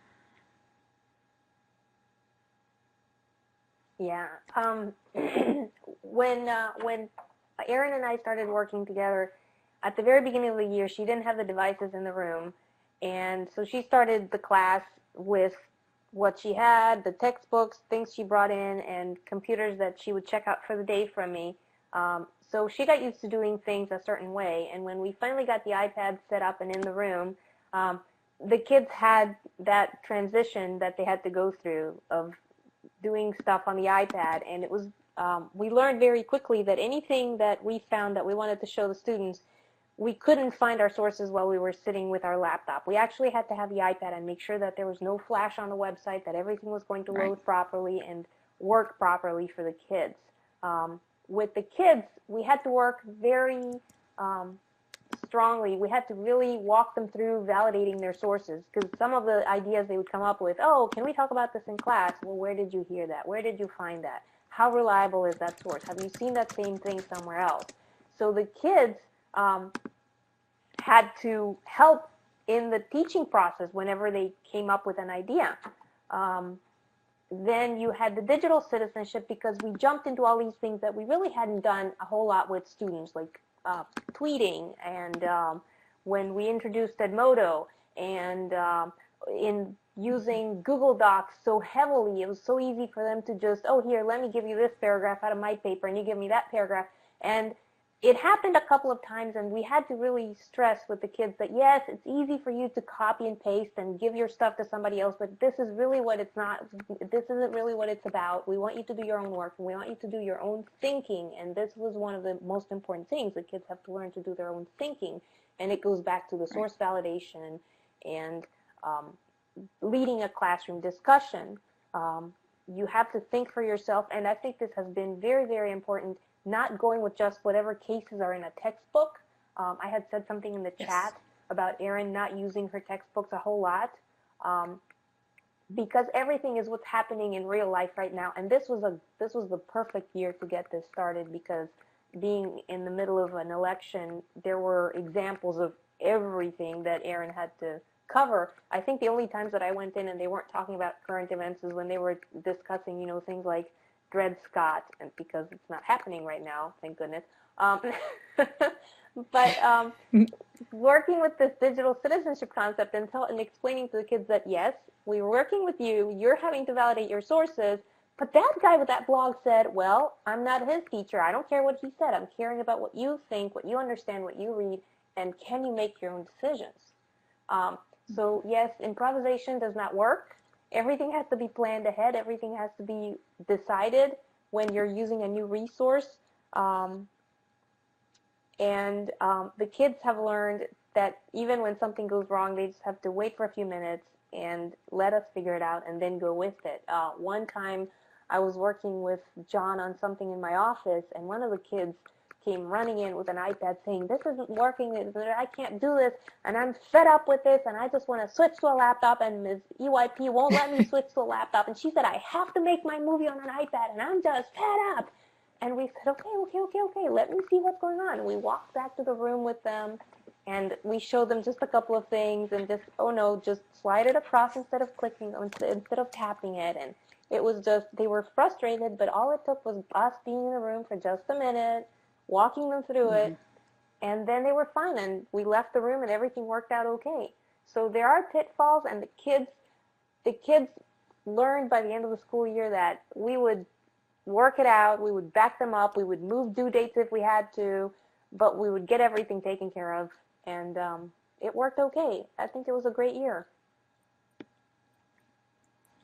Yeah. When Erin and I started working together, at the very beginning of the year, she didn't have the devices in the room, and so she started the class with what she had, the textbooks, things she brought in, and computers that she would check out for the day from me. So she got used to doing things a certain way, and when we finally got the iPad set up and in the room, the kids had that transition that they had to go through of doing stuff on the iPad, and it was we learned very quickly that anything that we found that we wanted to show the students, we couldn't find our sources while we were sitting with our laptop. We actually had to have the iPad and make sure that there was no flash on the website, that everything was going to load properly and work properly for the kids. With the kids, we had to work very strongly. We had to really walk them through validating their sources, because some of the ideas they would come up with, oh, can we talk about this in class? Well, where did you hear that? Where did you find that? How reliable is that source? Have you seen that same thing somewhere else? So the kids had to help in the teaching process whenever they came up with an idea. Then you had the digital citizenship, because we jumped into all these things that we really hadn't done a whole lot with students, like tweeting, and when we introduced Edmodo, and in using Google Docs so heavily, it was so easy for them to just, oh, here, let me give you this paragraph out of my paper, and you give me that paragraph. And it happened a couple of times, and we had to really stress with the kids that, yes, it's easy for you to copy and paste and give your stuff to somebody else, but this is really what it's not. This isn't really what it's about. We want you to do your own work, and we want you to do your own thinking, and this was one of the most important things. The kids have to learn to do their own thinking, and it goes back to the source validation and leading a classroom discussion. You have to think for yourself, and I think this has been very, very important, not going with just whatever cases are in a textbook. I had said something in the chat about Erin not using her textbooks a whole lot, because everything is what's happening in real life right now. And this was the perfect year to get this started, because being in the middle of an election, there were examples of everything that Erin had to cover. I think the only times that I went in and they weren't talking about current events is when they were discussing, things like Dred Scott, and because it's not happening right now, thank goodness. But working with this digital citizenship concept and explaining to the kids that, yes, we're working with you, you're having to validate your sources, but that guy with that blog said, well, I'm not his teacher. I don't care what he said. I'm caring about what you think, what you understand, what you read, and can you make your own decisions? So yes, improvisation does not work. Everything has to be planned ahead. Everything has to be decided when you're using a new resource. And the kids have learned that even when something goes wrong, they just have to wait for a few minutes and let us figure it out and then go with it. One time I was working with John on something in my office, and one of the kids came running in with an iPad saying, "This isn't working, I can't do this, and I'm fed up with this, and I just want to switch to a laptop, and Ms. EYP won't let me switch to a laptop, and she said I have to make my movie on an iPad, and I'm just fed up." And we said, okay, let me see what's going on. And we walked back to the room with them, and we showed them just a couple of things, and just, oh no, just slide it across instead of clicking, instead of tapping it. And it was just, they were frustrated, but all it took was us being in the room for just a minute, walking them through it, and then they were fine, and we left the room and everything worked out okay. So there are pitfalls, and the kids learned by the end of the school year that we would work it out, we would back them up, we would move due dates if we had to, but we would get everything taken care of, and it worked okay. I think it was a great year.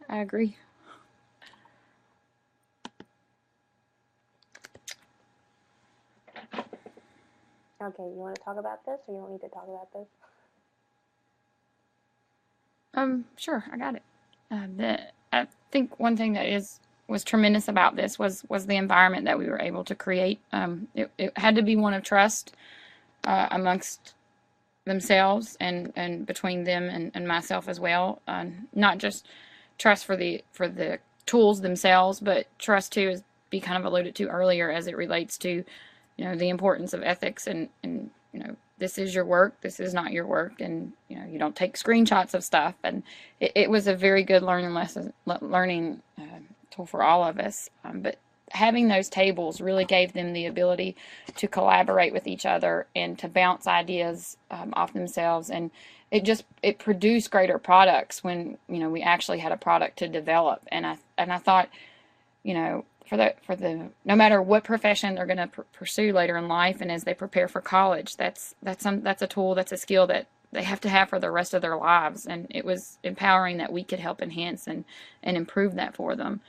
I agree. Okay, you want to talk about this, or you don't need to talk about this? Sure, I got it. I think one thing that was tremendous about this was the environment that we were able to create. It had to be one of trust amongst themselves and between them and myself as well. Not just trust for the tools themselves, but trust too, as be kind of alluded to earlier, as it relates to the importance of ethics and this is your work, this is not your work, and you don't take screenshots of stuff. And it was a very good learning tool for all of us. But having those tables really gave them the ability to collaborate with each other and to bounce ideas off themselves, and it produced greater products when we actually had a product to develop. And I thought for the no matter what profession they're going to pursue later in life, and as they prepare for college, that's a tool, that's a skill that they have to have for the rest of their lives. And it was empowering that we could help enhance and improve that for them.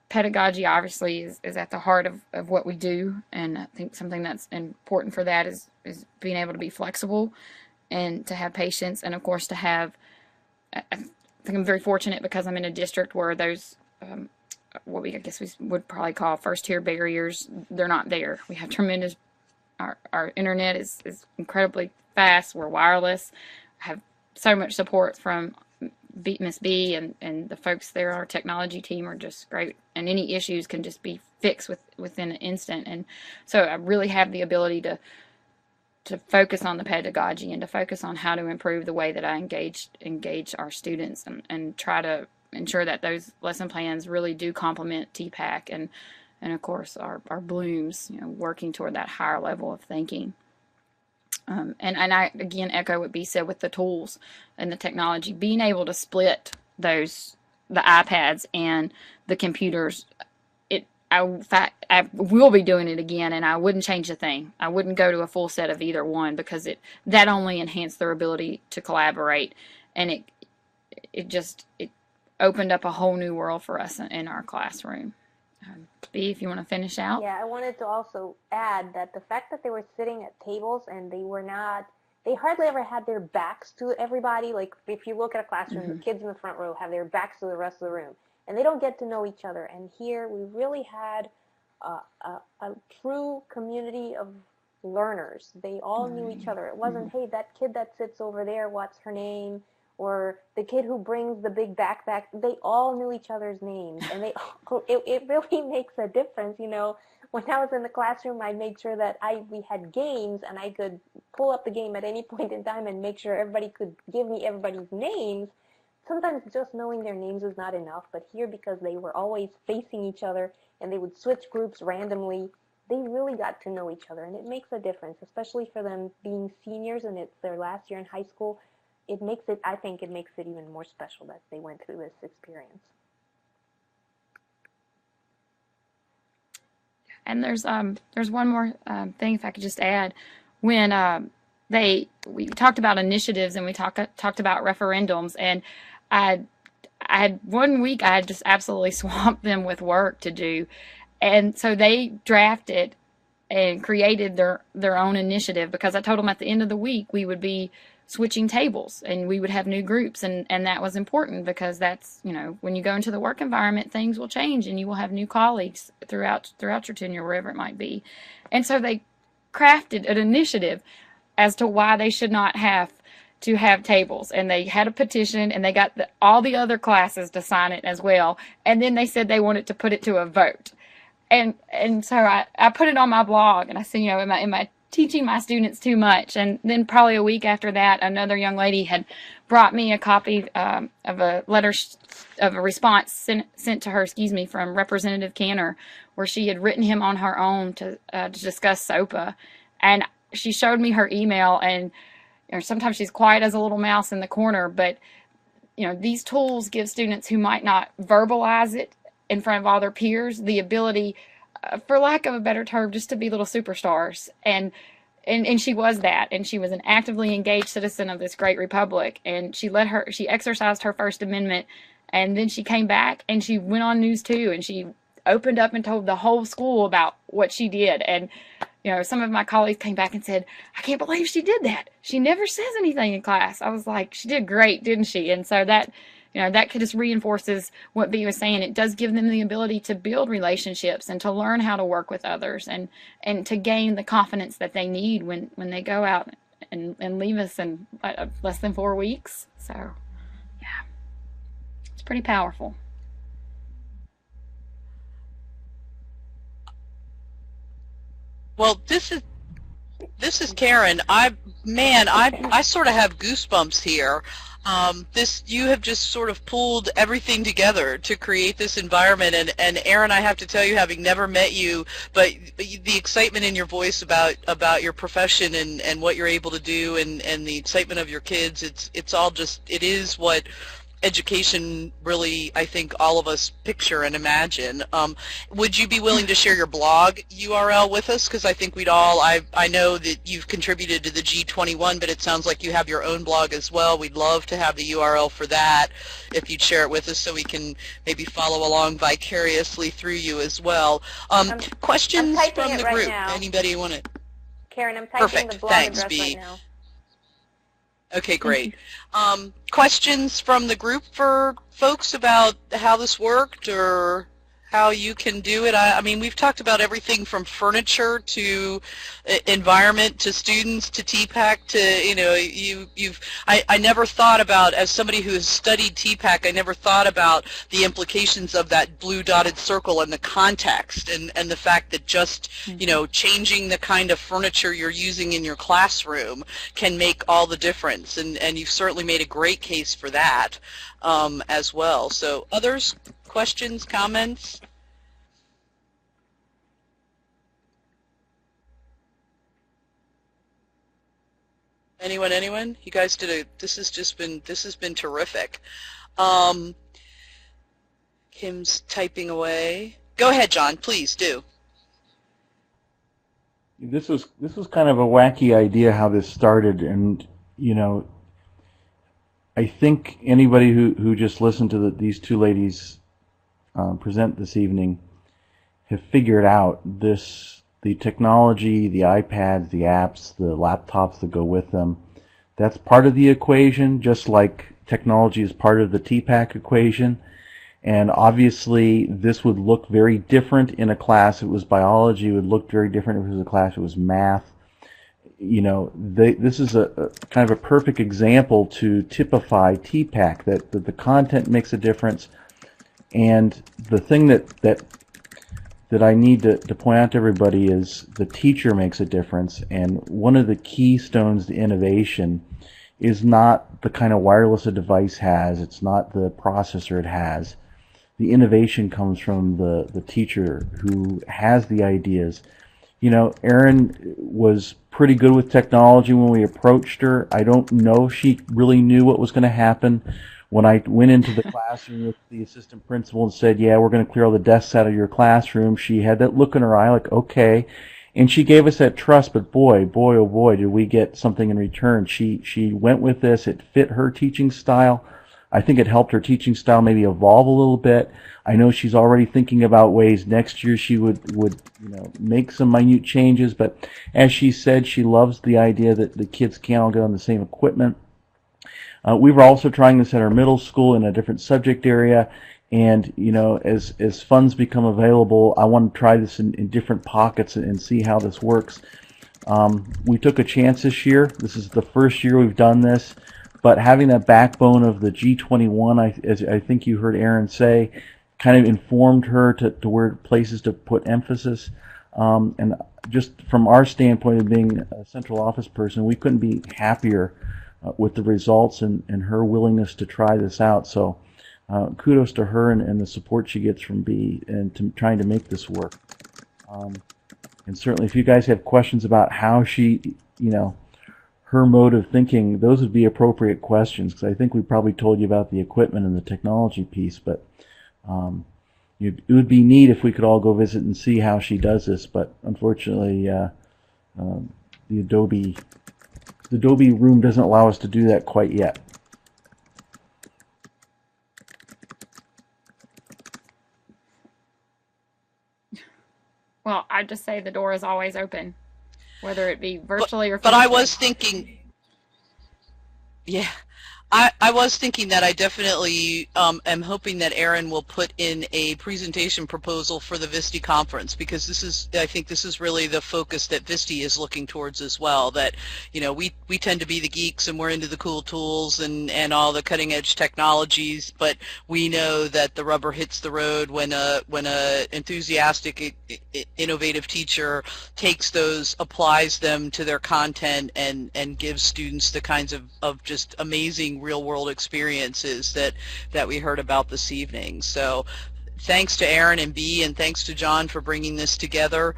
Pedagogy obviously is at the heart of what we do, and I think something that's important for that is being able to be flexible and to have patience, and of course to have, I think I'm very fortunate because I'm in a district where those what I guess we would probably call first-tier barriers, they're not there. We have tremendous, our internet is incredibly fast. We're wireless. I have so much support from Miss B and the folks there. Our technology team are just great, and any issues can just be fixed within an instant. And so I really have the ability to focus on the pedagogy and to focus on how to improve the way that I engage our students and try to ensure that those lesson plans really do complement TPAC and of course our blooms, working toward that higher level of thinking. And I again echo what B said with the tools and the technology, being able to split the iPads and the computers. In fact, I will be doing it again, and I wouldn't change a thing. I wouldn't go to a full set of either one, because that only enhanced their ability to collaborate, and it opened up a whole new world for us in our classroom. B, if you want to finish out. Yeah, I wanted to also add that the fact that they were sitting at tables and they hardly ever had their backs to everybody. Like if you look at a classroom, the kids in the front row have their backs to the rest of the room, and they don't get to know each other. And here we really had a true community of learners. They all knew each other. It wasn't, hey, that kid that sits over there, what's her name? Or the kid who brings the big backpack. They all knew each other's names, and it really makes a difference. When I was in the classroom, I made sure that we had games, and I could pull up the game at any point in time and make sure everybody could give me everybody's names. Sometimes just knowing their names is not enough, but here, because they were always facing each other and they would switch groups randomly, they really got to know each other, and it makes a difference, especially for them being seniors and it's their last year in high school. I think it makes it even more special that they went through this experience. And there's one more thing, if I could just add. When we talked about initiatives and we talked about referendums, and I had 1 week I had just absolutely swamped them with work to do, and so they drafted and created their own initiative, because I told them at the end of the week we would be switching tables and we would have new groups, and that was important because that's, when you go into the work environment, things will change and you will have new colleagues throughout your tenure, wherever it might be. And so they crafted an initiative as to why they should not have to have tables, and they had a petition, and they got all the other classes to sign it as well, and then they said they wanted to put it to a vote. And so I put it on my blog, and I said, am I teaching my students too much? And then probably a week after that, another young lady had brought me a copy of a letter of a response sent to her, from Representative Cantor, where she had written him on her own to discuss SOPA. And she showed me her email, and sometimes she's quiet as a little mouse in the corner, but these tools give students who might not verbalize it in front of all their peers the ability, for lack of a better term, just to be little superstars. And she was that, and she was an actively engaged citizen of this great republic, and she exercised her First Amendment, and then she came back and she went on News 2, and she opened up and told the whole school about what she did. And some of my colleagues came back and said, I can't believe she did that. She never says anything in class. I was like, she did great, didn't she? And so that just reinforces what B was saying. It does give them the ability to build relationships and to learn how to work with others, and to gain the confidence that they need when they go out and leave us in less than 4 weeks. So, yeah, it's pretty powerful. Well, this is Karen. I sort of have goosebumps here. You have just sort of pulled everything together to create this environment, and Aaron, I have to tell you, having never met you, but the excitement in your voice about your profession and what you're able to do, and the excitement of your kids, it's all just, it is what education really, I think, all of us picture and imagine. Would you be willing to share your blog URL with us? Because I think we'd all, I know that you've contributed to the G21, but it sounds like you have your own blog as well. We'd love to have the URL for that if you'd share it with us, so we can maybe follow along vicariously through you as well. Questions from the group? Now. Anybody want to? Karen, I'm typing the blog address right now. Okay, great. Questions from the group for folks about how this worked or how you can do it? I mean, we've talked about everything from furniture to environment to students to TPAC to, I never thought about, as somebody who has studied TPAC, I never thought about the implications of that blue dotted circle and the context and the fact that just, changing the kind of furniture you're using in your classroom can make all the difference. And you've certainly made a great case for that as well. So others? Questions, comments? Anyone? You guys this has been terrific. Kim's typing away. Go ahead, John, please do. This was kind of a wacky idea how this started, and I think anybody who just listened to these two ladies present this evening have figured out the technology, the iPads, the apps, the laptops that go with them. That's part of the equation, just like technology is part of the TPAC equation. And obviously this would look very different in a class. If it was biology, it would look very different if it was a class. If it was math. This is a kind of a perfect example to typify TPAC, that the content makes a difference. And the thing that I need to point out to everybody is the teacher makes a difference. And one of the keystones to innovation is not the kind of wireless a device has. It's not the processor it has. The innovation comes from the teacher who has the ideas. Erin was pretty good with technology when we approached her. I don't know if she really knew what was going to happen. When I went into the classroom with the assistant principal and said, yeah, we're going to clear all the desks out of your classroom, she had that look in her eye like, okay. And she gave us that trust, but boy, oh boy, did we get something in return. She went with this. It fit her teaching style. I think it helped her teaching style maybe evolve a little bit. I know she's already thinking about ways next year she would make some minute changes, but as she said, she loves the idea that the kids can't all get on the same equipment. We were also trying this at our middle school in a different subject area, and as funds become available, I want to try this in different pockets and see how this works. We took a chance this year. This is the first year we've done this, but having that backbone of the G21, as I think you heard Erin say, kind of informed her to where places to put emphasis. And just from our standpoint of being a central office person, we couldn't be happier with the results and her willingness to try this out. So kudos to her and the support she gets from B and trying to make this work. And certainly if you guys have questions about how she, her mode of thinking, those would be appropriate questions, because I think we probably told you about the equipment and the technology piece, but it would be neat if we could all go visit and see how she does this, but unfortunately the Adobe room doesn't allow us to do that quite yet. Well, I'd just say the door is always open, whether it be virtually or physically. But I was thinking, yeah, I was thinking that I definitely am hoping that Erin will put in a presentation proposal for the VSTE conference, because I think this is really the focus that VSTE is looking towards as well. That we tend to be the geeks and we're into the cool tools and all the cutting edge technologies, but we know that the rubber hits the road when a enthusiastic, innovative teacher takes those, applies them to their content, and gives students the kinds of just amazing real-world experiences that we heard about this evening. So thanks to Erin and B, and thanks to John for bringing this together.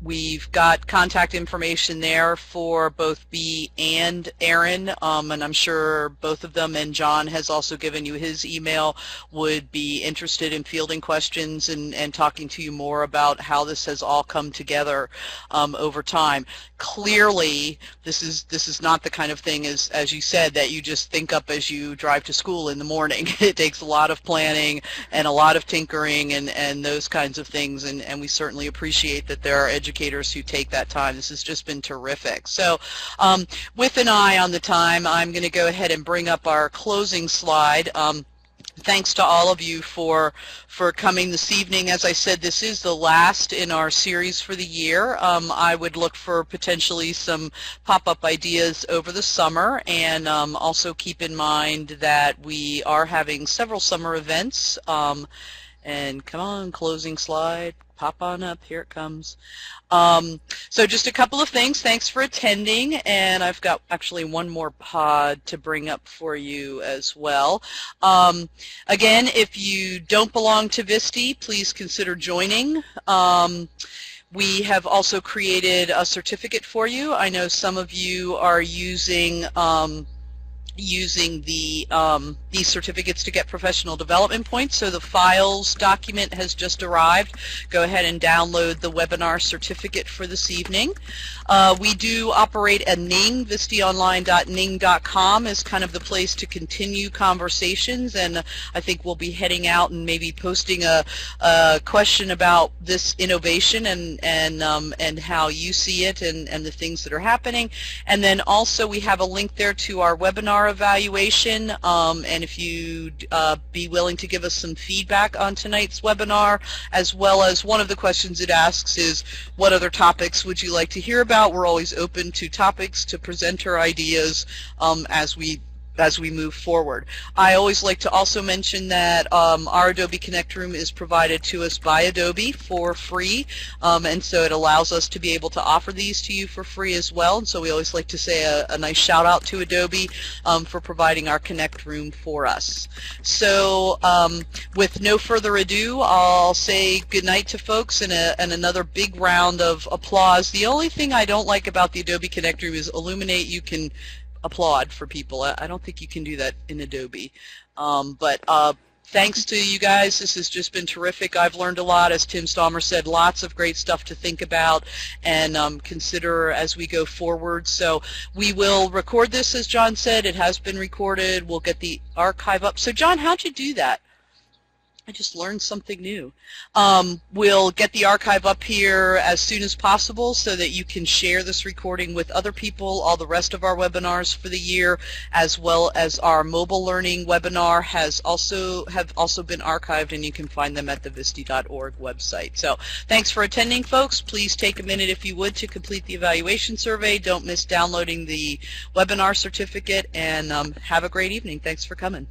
We've got contact information there for both B and Erin, and I'm sure both of them, and John has also given you his email, would be interested in fielding questions and talking to you more about how this has all come together over time. Clearly, this is not the kind of thing, as you said, that you just think up as you drive to school in the morning. It takes a lot of planning and a lot of tinkering and those kinds of things, and we certainly appreciate that there are educators who take that time. This has just been terrific. So with an eye on the time, I'm going to go ahead and bring up our closing slide. Thanks to all of you for coming this evening. As I said, this is the last in our series for the year. I would look for potentially some pop-up ideas over the summer, and also keep in mind that we are having several summer events. And come on, closing slide, pop on up, here it comes. So just a couple of things. Thanks for attending, and I've got actually one more pod to bring up for you as well. Again, if you don't belong to VSTE, please consider joining. We have also created a certificate for you. I know some of you are using these certificates to get professional development points. So the files document has just arrived. Go ahead and download the webinar certificate for this evening. We do operate a Ning, VSTEonline.ning.com is kind of the place to continue conversations, and I think we'll be heading out and maybe posting a question about this innovation and how you see it and the things that are happening. And then also we have a link there to our webinar evaluation, and if you'd be willing to give us some feedback on tonight's webinar, as well as one of the questions it asks is, what other topics would you like to hear about? We're always open to topics, to presenter ideas as we move forward. I always like to also mention that our Adobe Connect Room is provided to us by Adobe for free, and so it allows us to be able to offer these to you for free as well. And so we always like to say a nice shout out to Adobe for providing our Connect Room for us. So with no further ado, I'll say good night to folks and another big round of applause. The only thing I don't like about the Adobe Connect Room is Illuminate. You can applaud for people. I don't think you can do that in Adobe. But Thanks to you guys. This has just been terrific. I've learned a lot. As Tim Stalmer said, lots of great stuff to think about and consider as we go forward. So we will record this, as John said. It has been recorded. We'll get the archive up. So John, how'd you do that? I just learned something new. We'll get the archive up here as soon as possible so that you can share this recording with other people. All the rest of our webinars for the year, as well as our mobile learning webinar, have also been archived, and you can find them at the VSTE.org website. So thanks for attending, folks. Please take a minute, if you would, to complete the evaluation survey. Don't miss downloading the webinar certificate, and have a great evening. Thanks for coming.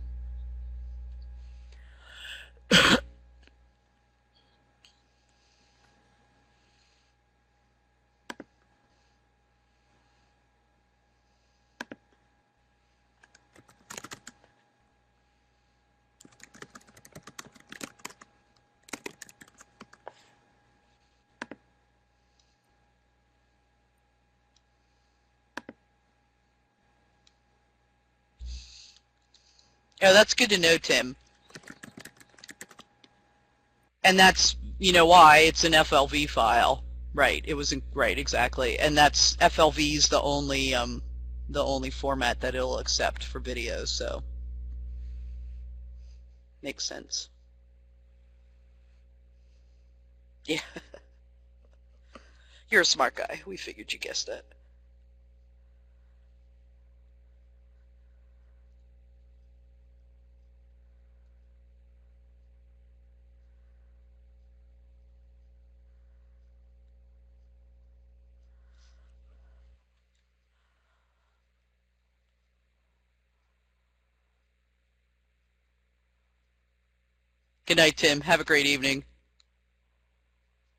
Oh, that's good to know, Tim. And that's, you know, why it's an FLV file, right? It was right, exactly. And that's FLV's the only format that it'll accept for videos, so makes sense. Yeah. You're a smart guy. We figured you guessed that. Good night, Tim. Have a great evening.